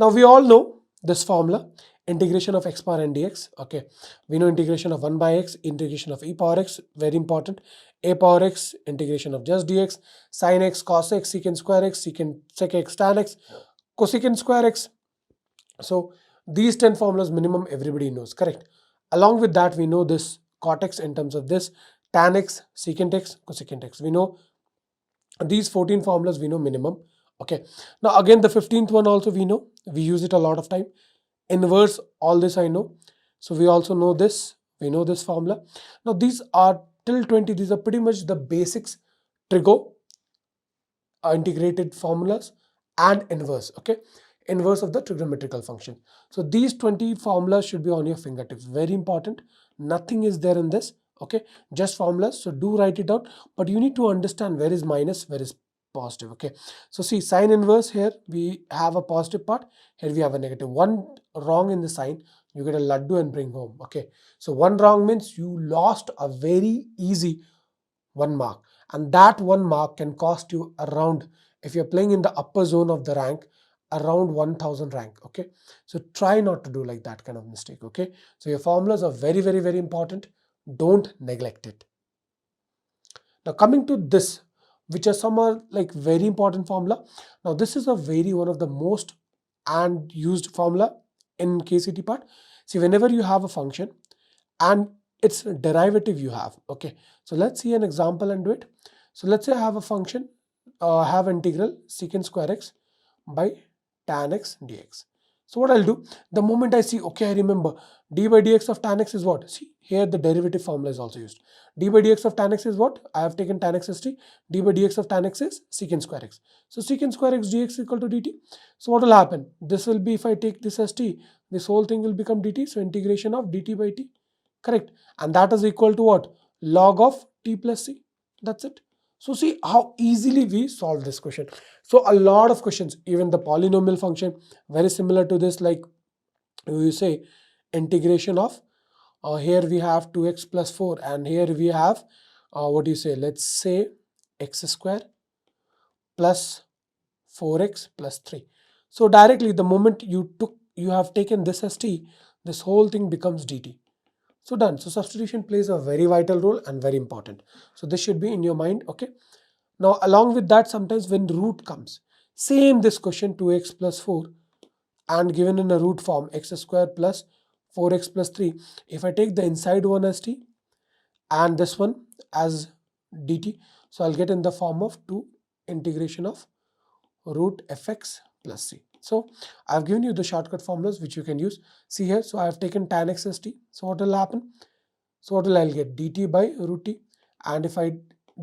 Now we all know this formula, integration of x power n dx. Okay, we know integration of 1 by x, integration of e power x, very important. A power x, integration of just dx, sin x, cos x, secant square x, sec x tan x, cosecant square x. So these 10 formulas minimum everybody knows, correct? Along with that, we know this cot x in terms of this, tan x, secant x, cosecant x. We know these 14 formulas, we know minimum. Okay, now again the 15th one also we know, we use it a lot of time. Inverse, all this I know. So we also know this, we know this formula. Now these are till 20, these are pretty much the basics, trigo, integrated formulas, and inverse. Okay, inverse of the trigonometrical function. So these 20 formulas should be on your fingertips, very important. Nothing is there in this, okay, just formulas. So do write it down, but you need to understand where is minus, where is positive. Okay, so see, sine inverse, here we have a positive part, here we have a negative. One wrong in the sign, you get a laddu and bring home. Okay, so one wrong means you lost a very easy 1 mark, and that 1 mark can cost you around, if you're playing in the upper zone of the rank, around 1000 rank. Okay, so try not to do like that kind of mistake. Okay, so your formulas are very, very, very important, don't neglect it. Now coming to this, which are some are like very important formula. Now this is a very one of the most and used formula in KCT part. See, whenever you have a function and its derivative you have, okay, so let's see an example and do it. So let's say I have a function, have integral secant square x by tan x dx. So what I'll do, the moment I see, okay, I remember d by dx of tan x is what? See, here the derivative formula is also used. D by dx of tan x is what? I have taken tan x as t. D by dx of tan x is secant square x. So secant square x dx is equal to dt. So what will happen? This will be, if I take this as t, this whole thing will become dt. So integration of dt by t, correct? And that is equal to what? Log of t plus c. That's it. So see how easily we solve this question. So a lot of questions, even the polynomial function, very similar to this, like you say integration of, here we have 2x plus 4, and here we have, what do you say, let's say x square plus 4x plus 3. So directly the moment you have taken this as t, this whole thing becomes dt. So done. So substitution plays a very vital role and very important. So this should be in your mind. Okay. Now along with that, sometimes when root comes, same this question 2x plus 4 and given in a root form x square plus 4x plus 3. If I take the inside one as t and this one as dt, so I'll get in the form of 2 integration of root fx plus c. So I've given you the shortcut formulas which you can use. See here, so I have taken tan x as t. So what will happen? So what will I'll get? dt by root t. And if I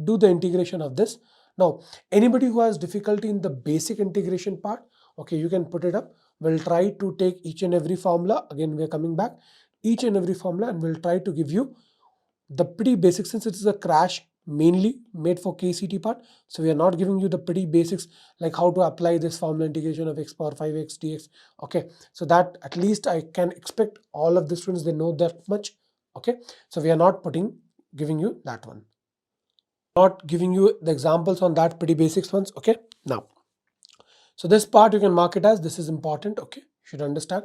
do the integration of this, now anybody who has difficulty in the basic integration part, okay, you can put it up. We'll try to take each and every formula. Again, we're coming back each and every formula, and we'll try to give you the pretty basic, since it is a crash mainly made for KCT part. So we are not giving you the pretty basics like how to apply this formula integration of x power 5x dx. Okay, so that at least I can expect all of the students, they know that much. Okay, so we are not giving you that one, not giving you the examples on that pretty basics ones. Okay, now so this part you can mark it as this is important. Okay, you should understand.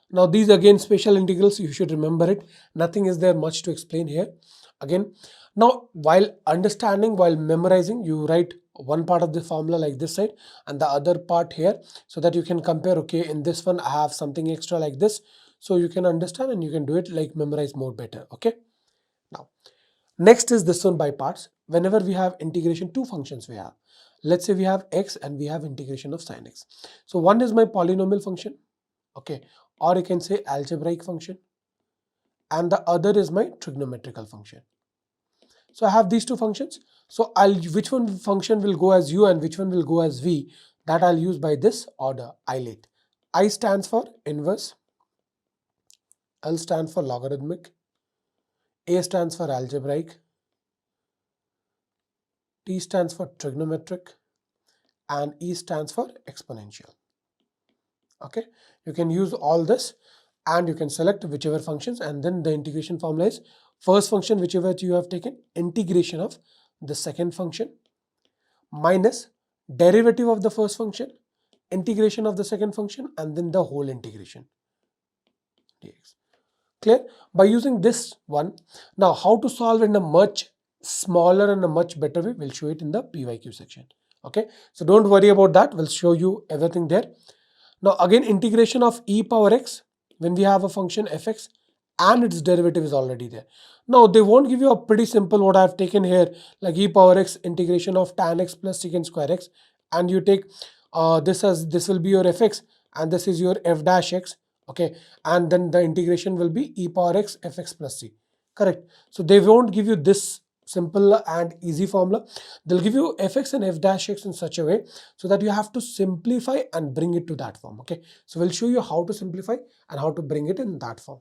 Now these again special integrals, you should remember it. Nothing is there much to explain here. Again, now while understanding, while memorizing, you write one part of the formula like this side and the other part here, so that you can compare. Okay, in this one I have something extra like this, so you can understand and you can do it like memorize more better. Okay, now next is this one by parts. Whenever we have integration, two functions we have. Let's say we have x and we have integration of sin x. So one is my polynomial function, okay, or you can say algebraic function, and the other is my trigonometrical function. So I have these two functions. So which one function will go as u and which one will go as v, that I'll use by this order. ILATE. I stands for inverse, L stands for logarithmic, A stands for algebraic, T stands for trigonometric, and E stands for exponential. Okay, you can use all this and you can select whichever functions, and then the integration formula is first function whichever you have taken, integration of the second function minus derivative of the first function integration of the second function, and then the whole integration dx. Clear? By using this one, now how to solve in a much smaller and a much better way, we'll show it in the PYQ section. Okay, so don't worry about that, we'll show you everything there. Now again, integration of e power x, when we have a function fx and its derivative is already there. Now they won't give you a pretty simple what I've taken here, like e power x integration of tan x plus secant square x, and you take this as this will be your fx and this is your f dash x. Okay, and then the integration will be e power x fx plus c. Correct? So they won't give you this simple and easy formula. They'll give you fx and f dash x in such a way so that you have to simplify and bring it to that form. Okay, so we'll show you how to simplify and how to bring it in that form.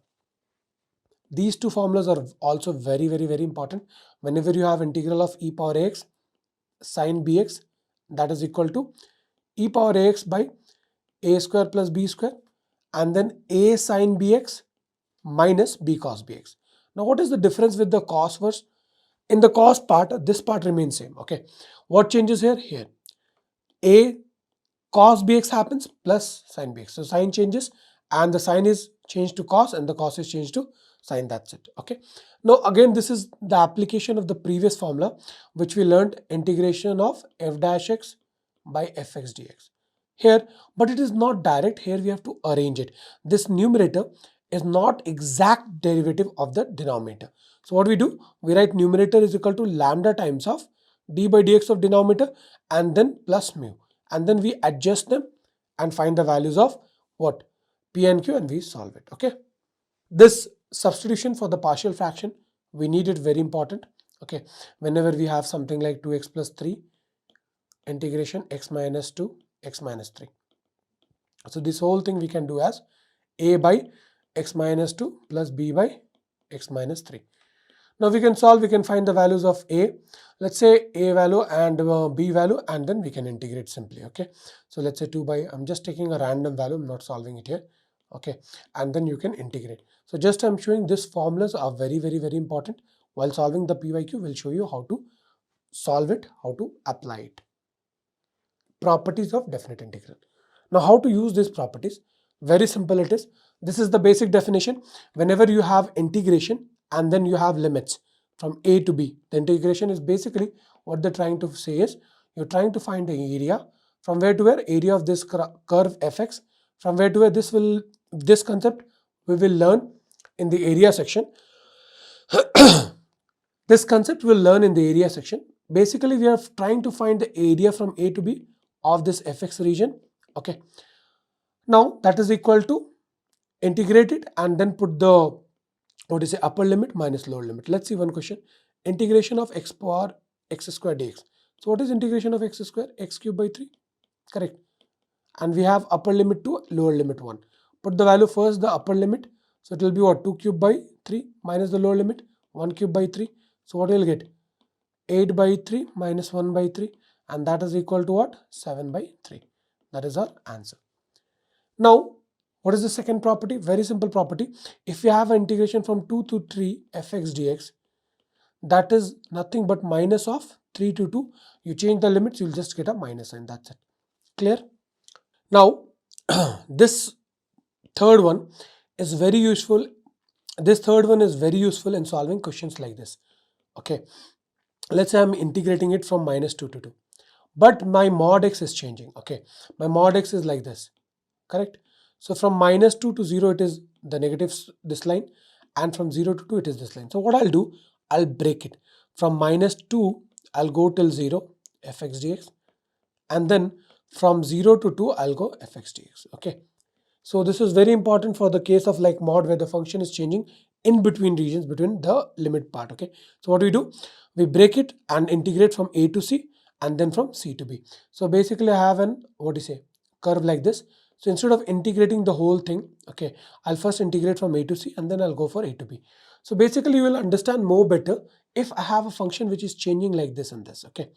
These two formulas are also very important. Whenever you have integral of e power ax sine bx, that is equal to e power ax by a square plus b square, and then a sine bx minus b cos bx. Now what is the difference with the cos verse? In the cos part, this part remains same. Okay, what changes here? Here a cos bx happens plus sine bx. So sine changes and the sine is changed to cos and the cos is changed to sine. That's it. Okay, now again this is the application of the previous formula which we learned, integration of f dash x by fx dx here, but it is not direct. Here we have to arrange it. This numerator is not exact derivative of the denominator. So what we do, we write numerator is equal to lambda times of d by dx of denominator and then plus mu, and then we adjust them and find the values of what p and q and we solve it. Okay, this substitution for the partial fraction, we need it, very important. Okay, whenever we have something like 2x plus 3 integration x minus 2 x minus 3, so this whole thing we can do as a by x minus 2 plus b by x minus 3. Now we can solve, we can find the values of a, let's say a value and b value, and then we can integrate simply. Okay, so let's say 2 by, I'm just taking a random value, I'm not solving it here. Okay, and then you can integrate. So just I'm showing these formulas are very important. While solving the PYQ, we'll show you how to solve it, how to apply it. Properties of definite integral. Now how to use these properties? Very simple it is. This is the basic definition. Whenever you have integration and then you have limits from a to b, the integration is basically what they're trying to say is you're trying to find the area from where to where, area of this curve fx, from where to where. This concept we will learn in the area section. This concept we'll learn in the area section. Basically we are trying to find the area from a to b of this fx region. Okay, now that is equal to integrate it and then put the upper limit minus lower limit. Let's see one question. Integration of x power x square dx. So what is integration of x square? X cube by 3. Correct. And we have upper limit 2, lower limit 1. Put the value first, the upper limit. So it will be what? 2 cube by 3 minus the lower limit 1 cube by 3. So what will get? 8 by 3 minus 1 by 3, and that is equal to what? 7 by 3. That is our answer. Now what is the second property? Very simple property. If you have an integration from 2 to 3 fx dx, that is nothing but minus of 3 to 2. You change the limits, you'll just get a minus sign. That's it. Clear? Now this third one is very useful. This third one is very useful in solving questions like this. Okay, let's say I'm integrating it from minus 2 to 2, but my mod x is changing. Okay, my mod x is like this. Correct? So from minus 2 to 0 it is the negative, this line, and from 0 to 2 it is this line. So what I'll do, I'll break it. From minus 2 I'll go till 0 fx dx, and then from 0 to 2 I'll go fx dx. Okay, so this is very important for the case of like mod where the function is changing in between regions, between the limit part. Okay, so what we do, we break it and integrate from a to c and then from c to b. So basically I have an curve like this. So instead of integrating the whole thing, okay, I'll first integrate from a to c and then I'll go for a to b. So basically you will understand more better if I have a function which is changing like this and this. Okay,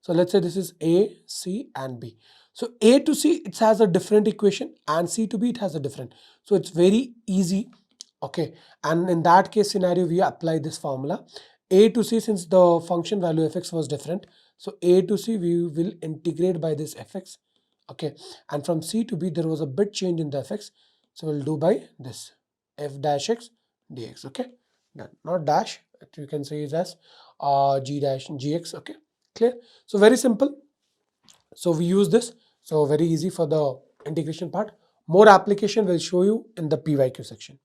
so let's say this is a, c and b. So a to c it has a different equation and c to b it has a different. So it's very easy. Okay, and in that case scenario we apply this formula. A to c, since the function value fx was different, so a to c we will integrate by this fx Okay, and from C to B there was a bit change in the fx, so we'll do by this f dash x dx. Okay, done. Not dash, you can say it as g dash gx. Okay, clear? So very simple. So we use this, so very easy for the integration part. More application will show you in the PYQ section.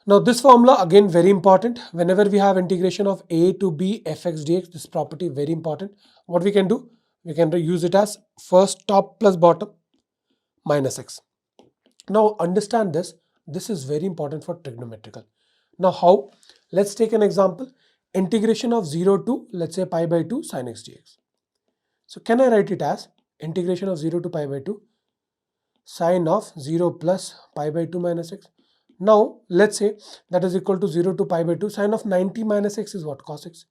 Now this formula again very important. Whenever we have integration of a to b fx dx, this property very important. What we can do? We can use it as first top plus bottom minus x. Now understand this. This is very important for trigonometrical. Now how? Let's take an example. Integration of 0 to, let's say, pi by 2 sin x dx. So can I write it as integration of 0 to pi by 2 sine of 0 plus pi by 2 minus x. Now let's say that is equal to 0 to pi by 2 sine of 90 minus x is what? Cos x.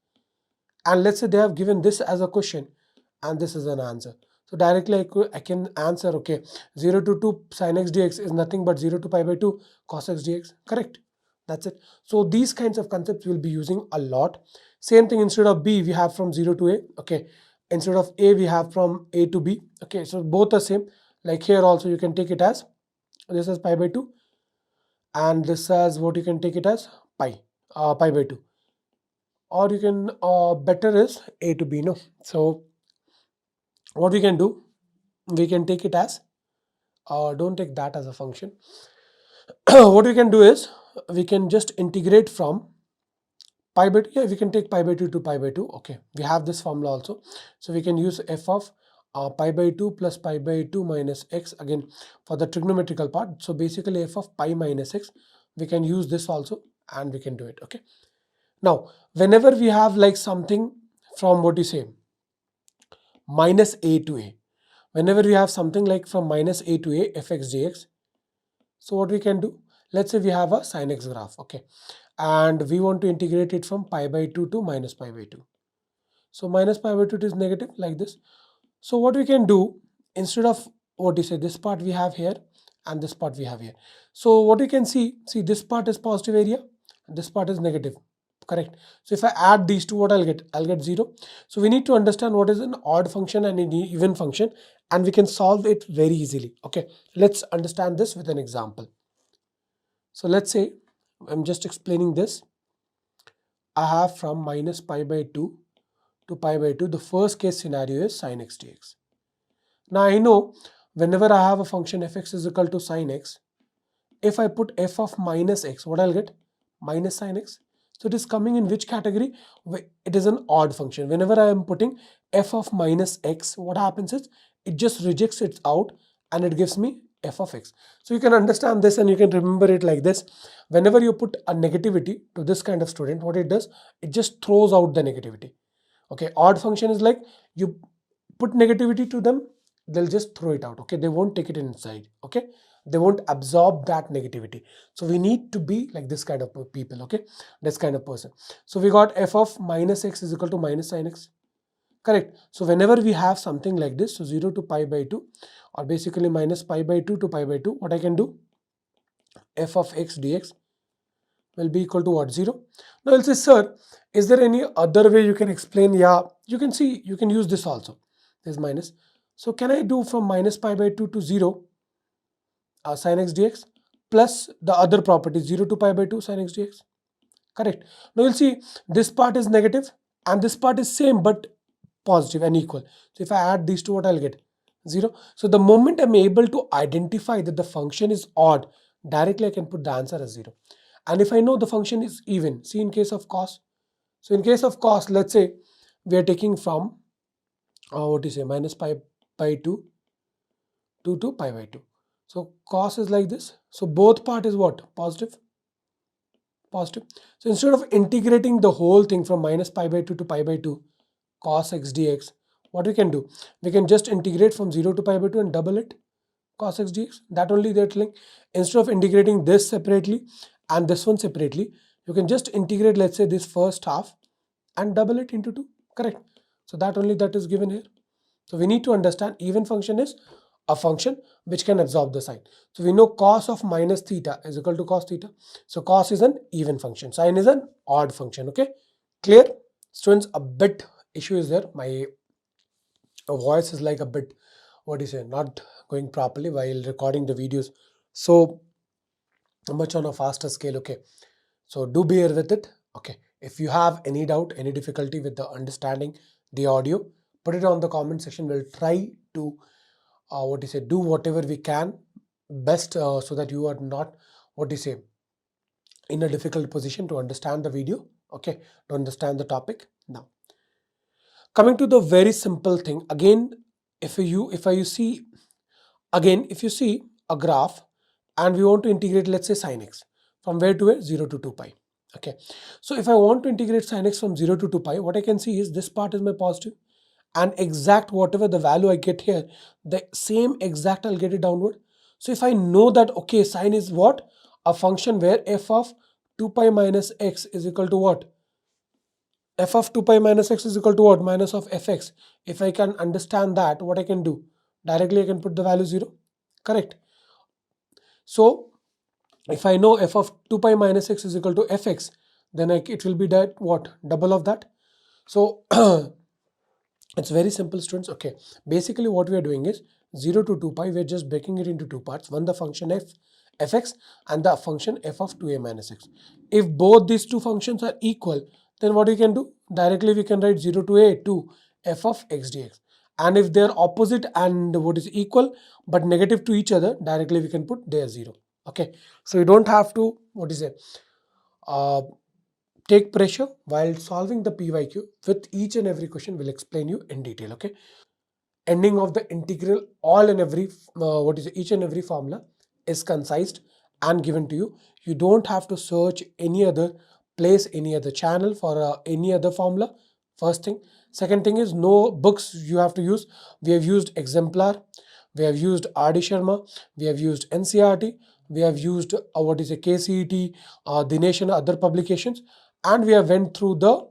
And let's say they have given this as a question and this is an answer. So directly I can answer, okay, 0 to 2 sin x dx is nothing but 0 to pi by 2 cos x dx. Correct? That's it. So these kinds of concepts we'll be using a lot. Same thing, instead of b we have from 0 to a. Okay, instead of a we have from a to b. Okay, so both are same. Like here also you can take it as this is pi by 2 and this as what you can take it as pi by 2, or you can better is a to b. No, so what we can do, we can take it as don't take that as a function. What we can do is we can just integrate from pi by 2. Yeah, we can take pi by 2 to pi by 2. Okay, we have this formula also, so we can use f of pi by 2 plus pi by 2 minus x again for the trigonometrical part. So basically f of pi minus x, we can use this also and we can do it. Okay, now whenever we have like something from what you say minus a to a, whenever we have something like from minus a to a fx dx, so what we can do, let's say we have a sin x graph. Okay, and we want to integrate it from pi by 2 to minus pi by 2. So minus pi by 2 is negative like this. So what we can do, instead of what you say this part we have here and this part we have here. So what you can see this part is positive area, this part is negative. Correct? So if I add these two, what I'll get? I'll get 0. So we need to understand what is an odd function and an even function, and we can solve it very easily. Okay, let's understand this with an example. So let's say I'm just explaining this. I have from minus pi by 2 to pi by 2. The first case scenario is sin x dx. Now I know whenever I have a function fx is equal to sin x, if I put f of minus x, what I'll get? Minus sin x. So it is coming in which category? It is an odd function. Whenever I am putting f of minus x, what happens is it just rejects it out and it gives me f of x. So you can understand this and you can remember it like this. Whenever you put a negativity to this kind of student, what it does, it just throws out the negativity. Okay, odd function is like you put negativity to them, they'll just throw it out. Okay, they won't take it inside. Okay, they won't absorb that negativity. So we need to be like this kind of people. Okay, this kind of person. So we got f of minus x is equal to minus sin x. Correct? So whenever we have something like this, so 0 to pi by 2 or basically minus pi by 2 to pi by 2, what I can do, f of x dx will be equal to what? 0. Now I'll say, sir, is there any other way you can explain? Yeah, you can see, you can use this also. There's minus. So can I do from minus pi by 2 to 0 sin x dx plus the other property 0 to pi by 2 sin x dx? Correct. Now you'll see this part is negative and this part is same but positive and equal. So if I add these two, what I'll get? 0. So the moment I'm able to identify that the function is odd, directly I can put the answer as 0. And if I know the function is even, see in case of cos. So in case of cos, let's say we are taking from what do you say, minus pi by 2 to pi by 2. So cos is like this. So both part is what? Positive. Positive. So instead of integrating the whole thing from minus pi by 2 to pi by 2 cos x dx, what we can do? We can just integrate from 0 to pi by 2 and double it cos x dx. That only they're telling. Instead of integrating this separately and this one separately, you can just integrate, let's say, this first half and double it into 2. Correct? So that only that is given here. So we need to understand even function is a function which can absorb the sign. So we know cos of minus theta is equal to cos theta. So cos is an even function. Sine is an odd function. Okay? Clear? Students, a bit issue is there. My voice is like a bit not going properly while recording the videos so much on a faster scale. Okay, so do bear with it. Okay, if you have any doubt, any difficulty with the understanding the audio, put it on the comment section. We'll try to do whatever we can best, so that you are not in a difficult position to understand the video. Okay, to understand the topic. Now coming to the very simple thing again, if you see a graph and we want to integrate, let's say, sin x from where to where, 0 to 2 pi. Okay, so if I want to integrate sin x from 0 to 2 pi, what I can see is this part is my positive, and exact whatever the value I get here, the same exact I'll get it downward. So if I know that, okay, sine is what? A function where f of 2 pi minus x is equal to what? F of 2 pi minus x is equal to what? Minus of fx. If I can understand that, what I can do? Directly I can put the value 0. Correct. So if I know f of 2 pi minus x is equal to fx, then it will be that what? Double of that. So it's very simple, students. Okay, basically what we are doing is 0 to 2 pi, we're just breaking it into two parts. One, the function fx, and the function f of 2a minus x. If both these two functions are equal, then what we can do? Directly we can write 0 to a to f of x dx. And if they're opposite and equal but negative to each other, directly we can put there 0. Okay, so you don't have to uh, take pressure while solving the PYQ. With each and every question we'll explain you in detail. Okay, ending of the integral, all and every each and every formula is concised and given to you. You don't have to search any other place, any other channel for any other formula. First thing. Second thing is, no books you have to use. We have used Exemplar, we have used RD Sharma, we have used NCRT, we have used KCET, Dinesh and other publications, and we have went through the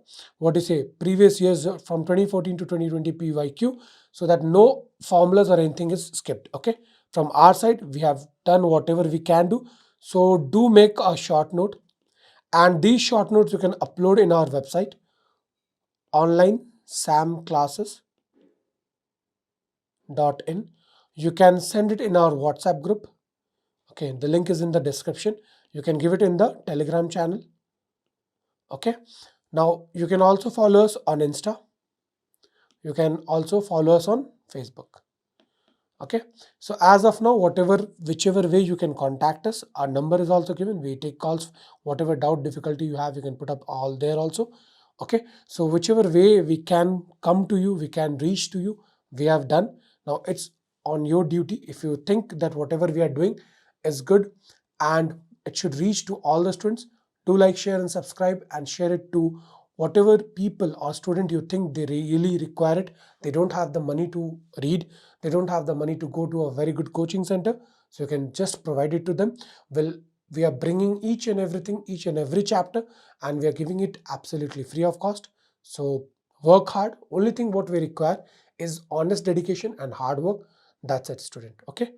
previous years from 2014 to 2020 PYQ, so that no formulas or anything is skipped. Okay, from our side we have done whatever we can do. So do make a short note, and these short notes you can upload in our website, onlinesamclasses.in. You can send it in our WhatsApp group. Okay, the link is in the description. You can give it in the Telegram channel. Okay, now you can also follow us on Insta. You can also follow us on Facebook. Okay, so as of now, whichever way you can contact us, our number is also given. We take calls. Whatever doubt, difficulty you have, you can put up all there also. Okay, so whichever way we can come to you, we can reach to you, we have done. Now it's on your duty. If you think that whatever we are doing is good and it should reach to all the students, do like, share and subscribe, and share it to whatever people or student you think they really require it. They don't have the money to read, they don't have the money to go to a very good coaching center, so you can just provide it to them. Well, we are bringing each and everything, each and every chapter, and we are giving it absolutely free of cost. So work hard. Only thing what we require is honest dedication and hard work. That's it, student. Okay,